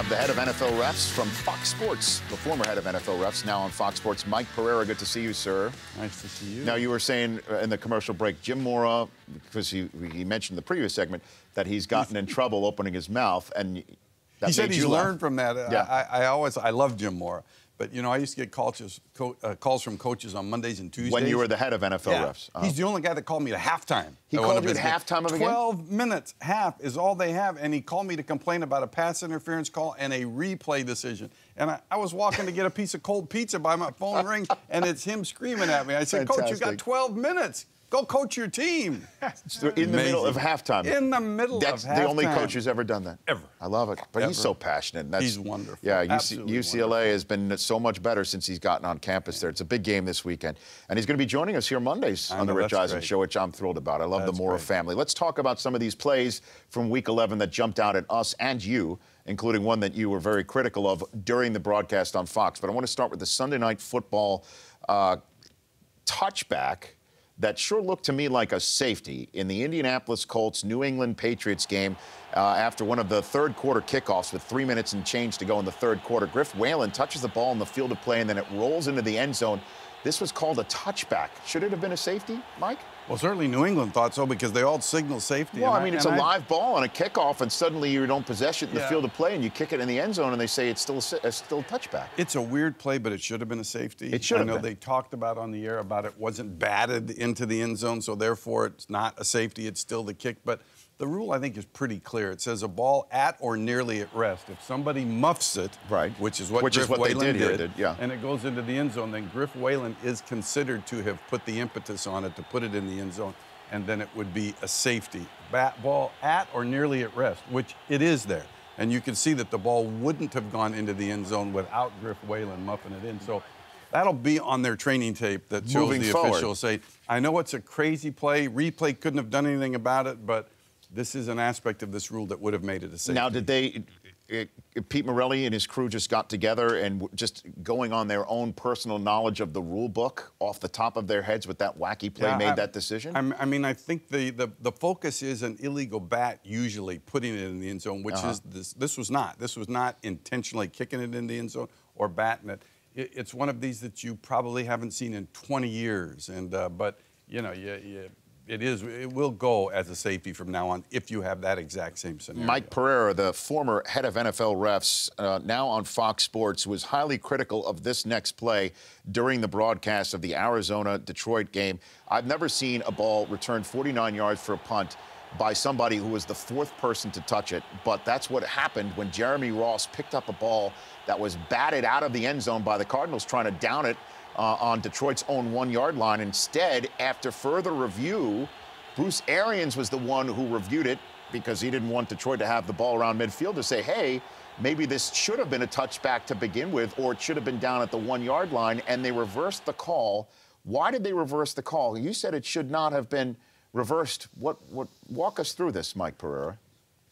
have the head of NFL refs from Fox Sports, the former head of NFL refs, now on Fox Sports, Mike Pereira. Good to see you, sir. Nice to see you. Now, you were saying in the commercial break, Jim Mora, because he mentioned in the previous segment that he's gotten in trouble opening his mouth, and that he said he's learned from that. Yeah. I love Jim Mora. But, you know, I used to get calls from coaches on Mondays and Tuesdays. When you were the head of NFL refs. He's the only guy that called me at halftime. He called you at halftime of a game? 12 minutes, half is all they have. And he called me to complain about a pass interference call and a replay decision. And I was walking to get a piece of cold pizza by my phone ring, and it's him screaming at me. I said, Fantastic. Coach, you got 12 minutes. Go coach your team. In the middle of halftime. In the middle of halftime. That's the only coach who's ever done that. Ever. I love it. But he's so passionate. And he's wonderful. Yeah, UCLA wonderful. Has been so much better since he's gotten on campus there. It's a big game this weekend. And he's going to be joining us here Mondays on the Rich Eisen Show, which I'm thrilled about. I love the Mora family. Let's talk about some of these plays from Week 11 that jumped out at us and you, including one that you were very critical of during the broadcast on Fox. But I want to start with the Sunday Night Football touchback that sure looked to me like a safety in the Indianapolis Colts New England Patriots game after one of the third quarter kickoffs with 3 minutes and change to go in the third quarter. Griff Whalen touches the ball in the field of play, and then it rolls into the end zone. This was called a touchback. Should it have been a safety, Mike? Well, certainly New England thought so because they all signaled safety. Well, I mean, it's a live ball on a kickoff, and suddenly you don't possess it in the field of play, and you kick it in the end zone, and they say it's still a touchback. It's a weird play, but it should have been a safety. It should have been. I know they talked about on the air about it wasn't batted into the end zone, so therefore it's not a safety. It's still the kick. But the rule, I think, is pretty clear. It says a ball at or nearly at rest. If somebody muffs it, which is what Griff Whalen did, and it goes into the end zone, then Griff Whalen is considered to have put the impetus on it to put it in the end zone, and then it would be a safety. Ball at or nearly at rest, which it is there. And you can see that the ball wouldn't have gone into the end zone without Griff Whalen muffing it in. So that'll be on their training tape that shows the officials say, I know it's a crazy play. Replay couldn't have done anything about it, but this is an aspect of this rule that would have made it a safety. Now, did Pete Morelli and his crew just got together and just going on their own personal knowledge of the rule book off the top of their heads with that wacky play made that decision? I mean, I think the focus is an illegal bat usually putting it in the end zone, which is this was not. This was not intentionally kicking it in the end zone or batting it. It's one of these that you probably haven't seen in 20 years. And but, you know, it will go as a safety from now on if you have that exact same scenario. Mike Pereira, the former head of NFL refs, now on Fox Sports, was highly critical of this next play during the broadcast of the Arizona-Detroit game. I've never seen a ball returned 49 yards for a punt by somebody who was the fourth person to touch it, but that's what happened when Jeremy Ross picked up a ball that was batted out of the end zone by the Cardinals trying to down it on Detroit's own 1 yard line. Instead, after further review, Bruce Arians was the one who reviewed it because he didn't want Detroit to have the ball around midfield to say, hey, maybe this should have been a touchback to begin with, or it should have been down at the 1 yard line, and they reversed the call. Why did they reverse the call? You said it should not have been reversed. Walk us through this, Mike Pereira.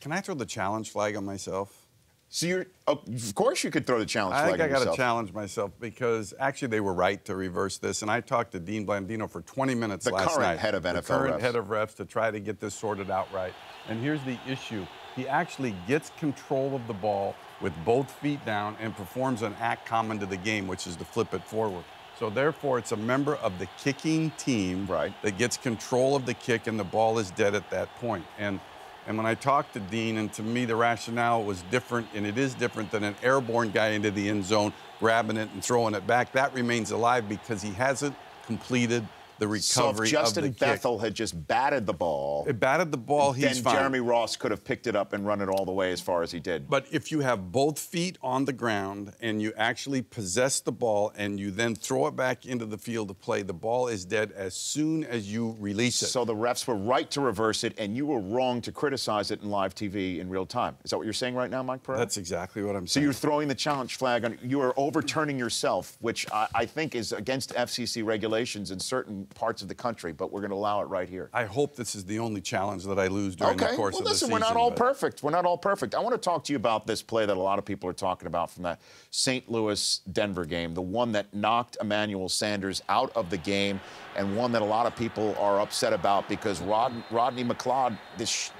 Can I throw the challenge flag on myself? So of course you could throw the challenge flag on yourself. I think I got to challenge myself because actually they were right to reverse this. And I talked to Dean Blandino for 20 minutes last night. The current head of NFL refs. The current head of refs to try to get this sorted out right. And here's the issue. He actually gets control of the ball with both feet down and performs an act common to the game, which is to flip it forward. So therefore, it's a member of the kicking team that gets control of the kick, and the ball is dead at that point. And when I talked to Dean, and to me the rationale was different, and it is different than an airborne guy into the end zone, grabbing it and throwing it back. That remains alive because he hasn't completed the recovery so if Justin of the Bethel kick. had just batted the ball. It batted the ball, he's fine. Then Jeremy Ross could have picked it up and run it all the way as far as he did. But if you have both feet on the ground and you actually possess the ball and you then throw it back into the field of play, the ball is dead as soon as you release it. So the refs were right to reverse it, and you were wrong to criticize it in live TV in real time. Is that what you're saying right now, Mike Pereira? That's exactly what I'm saying. So you're throwing the challenge flag on. You are overturning yourself, which I think is against FCC regulations in certain parts of the country, but we're going to allow it right here. I hope this is the only challenge that I lose during the course of the season. We're not all perfect. We're not all perfect. I want to talk to you about this play that a lot of people are talking about from that St. Louis-Denver game, the one that knocked Emmanuel Sanders out of the game, and one that a lot of people are upset about because Rodney McLeod, this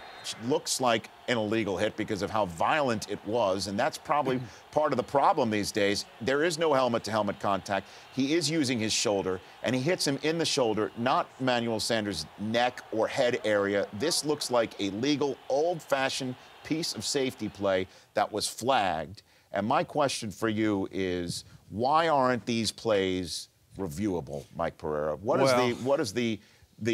looks like an illegal hit because of how violent it was, and that's probably part of the problem these days. There is no helmet-to-helmet contact. He is using his shoulder, and he hits him in the shoulder, not Manuel Sanders' neck or head area. This looks like a legal, old-fashioned piece of safety play that was flagged. And my question for you is, why aren't these plays reviewable, Mike Pereira? What is the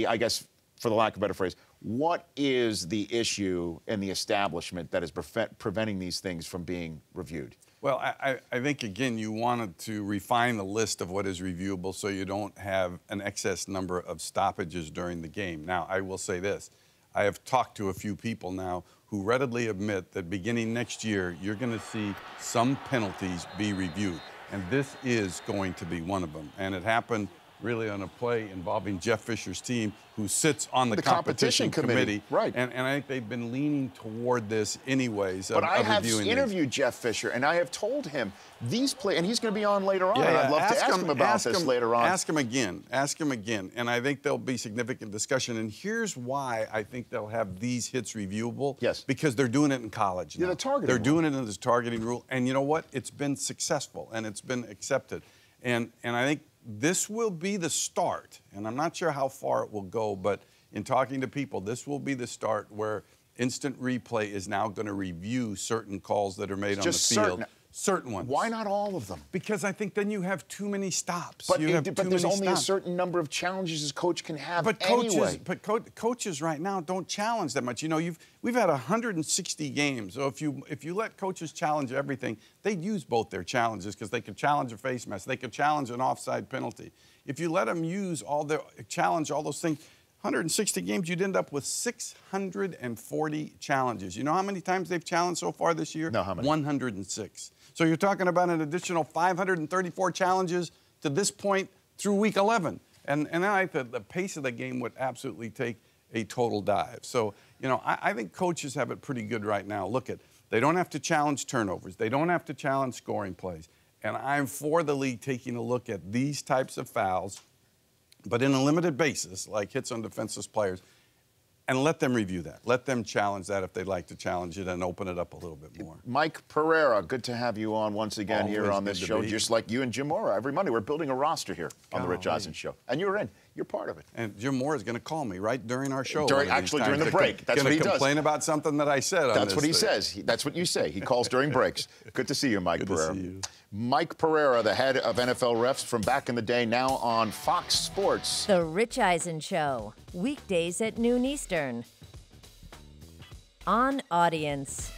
I guess, for the lack of a better phrase, what is the issue in the establishment that is preventing these things from being reviewed? Well, I think, again, you wanted to refine the list of what is reviewable so you don't have an excess number of stoppages during the game. Now, I will say this. I have talked to a few people now who readily admit that beginning next year, you're going to see some penalties be reviewed. And this is going to be one of them. And it happened really on a play involving Jeff Fisher's team, who sits on the competition committee. Right. And I think they've been leaning toward this anyways. But I have interviewed Jeff Fisher, and I have told him these plays, and he's going to be on later on. Yeah, I'd love to ask him about this later on. Ask him again. Ask him again. And I think there'll be significant discussion. And here's why I think they'll have these hits reviewable. Yes. Because they're doing it in college now. Yeah, the targeting They're rule. doing it in this targeting rule. And you know what? It's been successful, and it's been accepted. And I think this will be the start, and I'm not sure how far it will go, but in talking to people, this will be the start where instant replay is now going to review certain calls that are made on the field. Certain ones. Why not all of them? Because I think then you have too many stops. But there's only a certain number of challenges a coach can have anyway. Coaches right now don't challenge that much. You know, we've had 160 games. So if you let coaches challenge everything, they'd use both their challenges because they could challenge a face mask. They could challenge an offside penalty. If you let them challenge all those things, 160 games, you'd end up with 640 challenges. You know how many times they've challenged so far this year? No, how many? 106. So you're talking about an additional 534 challenges to this point through week 11. And I think the pace of the game would absolutely take a total dive. So, you know, I think coaches have it pretty good right now. Look they don't have to challenge turnovers. They don't have to challenge scoring plays. And I'm for the league taking a look at these types of fouls, but in a limited basis, like hits on defenseless players, and let them review that. Let them challenge that if they'd like to challenge it and open it up a little bit more. Mike Pereira, good to have you on once again here on this show, just like you and Jim Mora every Monday. We're building a roster here on the Rich Eisen Show. And you're in. You're part of it. And Jim Mora is going to call me right during our show. During the break. That's what he does. Complain about something that I said on That's what he says. That's what you say. He calls during breaks. Good to see you, Mike Pereira. Good to see you. Mike Pereira, the head of NFL refs from back in the day, now on Fox Sports. The Rich Eisen Show, weekdays at noon Eastern. On Audience.